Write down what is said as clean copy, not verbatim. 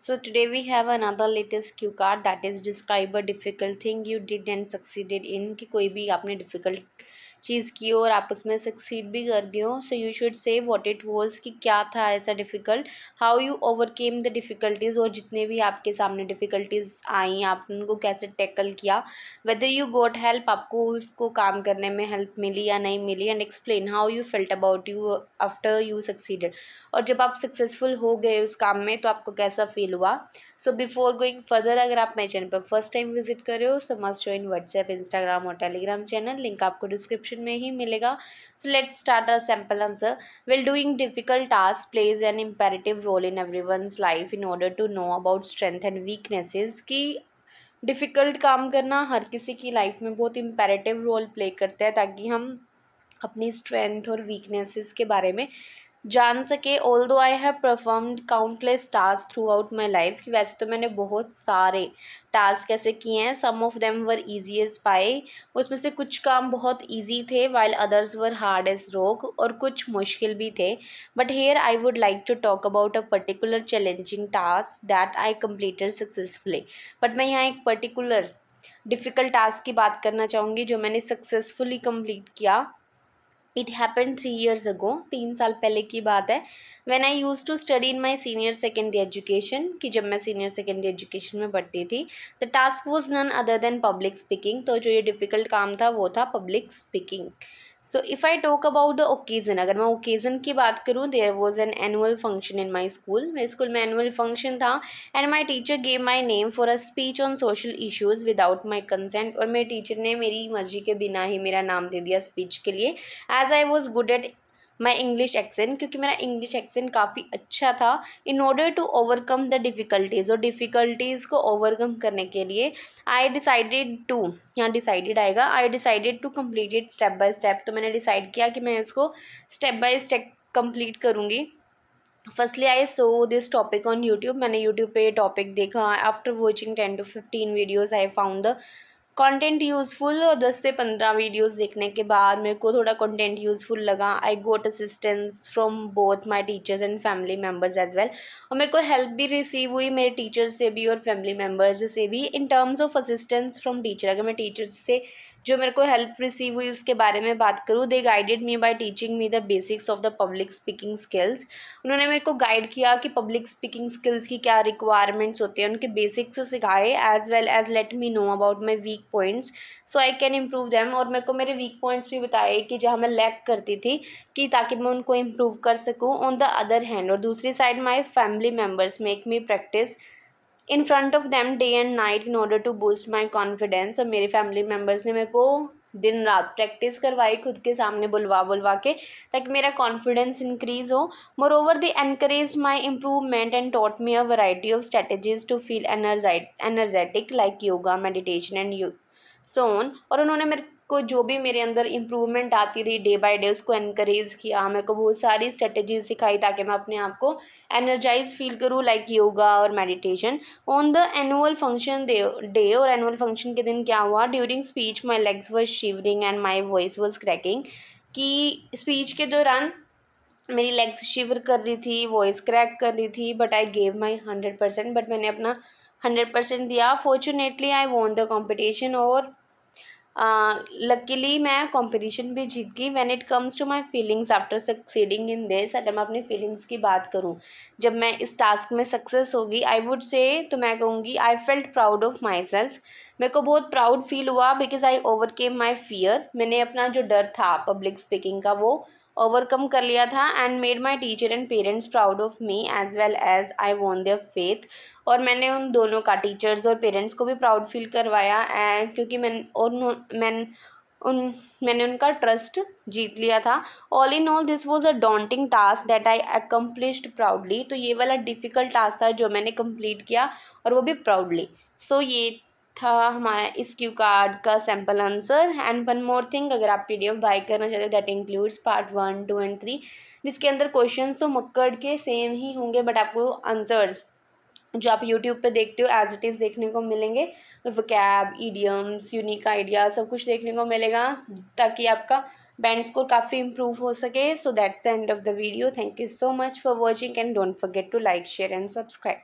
So today we have another latest cue card that is describe a difficult thing you did and succeeded in कि कोई भी आपने difficult चीज़ की हो और आप उसमें सक्सीड भी कर गए हो. So you should say what it was कि क्या था ऐसा difficult, how you overcame the difficulties और जितने भी आपके सामने डिफ़िकल्टीज़ आई आपने उनको कैसे टैकल किया, वेदर यू गॉट हेल्प, आपको उसको काम करने में हेल्प मिली या नहीं मिली, and explain how you felt about you after you succeeded. और जब आप सक्सेसफुल हो गए उस काम में तो आपको कैसा फील हुआ. सो बिफोर गोइंग फर्दर, अगर आप मेरे चैनल पर फर्स्ट टाइम विजिट कर रहे हो so must join WhatsApp, Instagram और टेलीग्राम चैनल, लिंक आपको डिस्क्रिप्शन में ही मिलेगा. So let's start a sample answer. Will doing difficult task plays an imperative role in everyone's life in order to know about strength and weaknesses. की difficult काम करना हर किसी की लाइफ में बहुत इम्पेरेटिव रोल प्ले करता है ताकि हम अपनी स्ट्रेंथ और वीकनेसेस के बारे में जान सके. Although I have performed countless task through out my life, कि वैसे तो मैंने बहुत सारे टास्क ऐसे किए हैं. Some of them were easy as pie, उसमें से कुछ काम बहुत ईजी थे, while others were hard as rock, और कुछ मुश्किल भी थे. But here I would like to talk about a particular challenging task that I completed successfully. But मैं यहाँ एक पर्टिकुलर डिफ़िकल्ट टास्क की बात करना चाहूँगी जो मैंने सक्सेसफुली कंप्लीट किया. इट हैपन 3 years ago, 3 साल पहले की बात है. When I use to study in my senior secondary education, कि जब मैं सीनियर सेकेंडरी एजुकेशन में पढ़ती थी. The task was none other than public speaking. तो जो ये डिफ़िकल्ट काम था वो था public speaking. So if I talk about the occasion, अगर मैं ओकेज़न की बात करूँ, there was an annual function in my school. मेरे स्कूल में एनुअल फंक्शन था and my teacher gave my name for a speech on social issues without my consent. और मेरे टीचर ने मेरी मर्जी के बिना ही मेरा नाम दे दिया स्पीच के लिए. As I was good at my English accent, क्योंकि मेरा इंग्लिश एक्सेंट काफ़ी अच्छा था. In order to overcome the difficulties, और डिफ़िकल्टीज़ को ओवरकम करने के लिए आई डिसाइडेड टू, यहाँ डिसाइडेड आएगा, I decided to complete it step by step. तो मैंने डिसाइड किया कि मैं इसको स्टेप बाय स्टेप कंप्लीट करूँगी. Firstly I saw this topic on YouTube. मैंने यूट्यूब पे ये टॉपिक देखा. After watching 10 to 15 videos I found the content useful. और 10 से 15 वीडियोज़ देखने के बाद मेरे को थोड़ा कंटेंट यूज़फुल लगा. I got assistance from both my teachers and family members as well. और मेरे को हेल्प भी रिसीव हुई मेरे टीचर्स से भी और फैमिली मेम्बर्स से भी. In terms of assistance from teacher, अगर मैं टीचर्स से जो मेरे को हेल्प रिसीव हुई उसके बारे में बात करूँ, they guided me by teaching me the basics of the public speaking skills. उन्होंने मेरे को गाइड किया कि पब्लिक स्पीकिंग स्किल्स की क्या रिक्वायरमेंट्स होती हैं, उनके बेसिक्स सिखाए, as well as let me know about my weak points so I can improve them. और मेरे को मेरे वीक पॉइंट्स भी बताए कि जहाँ मैं लैक करती थी कि ताकि मैं उनको इम्प्रूव कर सकूँ. ऑन द अदर हैंड, और दूसरी side my family members make me practice in front of them day and night in order to boost my confidence. और मेरे फैमिली मेम्बर्स ने मेरे को दिन रात प्रैक्टिस करवाई खुद के सामने बुलवा बुलवा के, ताकि मेरा कॉन्फिडेंस इंक्रीज़ हो. Moreover they encourage my improvement and taught me a variety of strategies to feel energetic like yoga, meditation and so on. और उन्होंने मेरे को जो भी मेरे अंदर इम्प्रूवमेंट आती रही डे बाय डे उसको एनकरेज किया. मेरे को बहुत सारी स्ट्रेटजीज सिखाई ताकि मैं अपने आप को एनर्जाइज फील करूँ लाइक योगा और meditation. On the annual function day, और एनुअल फंक्शन के दिन क्या हुआ, during speech my legs was shivering and my voice was cracking. कि स्पीच के दौरान मेरी लेग्स शिवर कर रही थी, वॉइस क्रैक कर रही थी. But I gave my 100%, but मैंने अपना 100% दिया. Fortunately I won the competition, और लकीली मैं कंपटीशन भी जीत गई. When it comes to my feelings after succeeding in this, अगर मैं अपनी फीलिंग्स की बात करूं जब मैं इस टास्क में सक्सेस होगी, आई वुड से, तो मैं कहूँगी I felt proud of my self. मेरे को बहुत प्राउड फील हुआ because I overcame my fear. मैंने अपना जो डर था पब्लिक स्पीकिंग का वो ओवरकम कर लिया था. And made my teacher and parents proud of me as well as I won their faith. और मैंने उन दोनों का, टीचर्स और पेरेंट्स को भी प्राउड फील करवाया. एंड क्योंकि मैंने उनका ट्रस्ट जीत लिया था. All in all this was a daunting task that I accomplished proudly. तो ये वाला डिफ़िकल्ट टास्क था जो मैंने कंप्लीट किया और वो भी प्राउडली. सो ये था हमारा इस क्यू कार्ड का sample answer. And one more thing, अगर आप PDF बाय करना चाहते हो दैट इंक्लूड्स पार्ट 1, 2 एंड 3, जिसके अंदर क्वेश्चंस तो मक्कड़ के सेम ही होंगे बट आपको आंसर्स जो आप यूट्यूब पे देखते हो एज इट इज़ देखने को मिलेंगे. वोकैब, ईडियम्स, यूनिक आइडिया सब कुछ देखने को मिलेगा ताकि आपका बैंड स्कोर काफ़ी इंप्रूव हो सके. So that's the end of the video. Thank you so much for watching and don't forget to like, share and subscribe.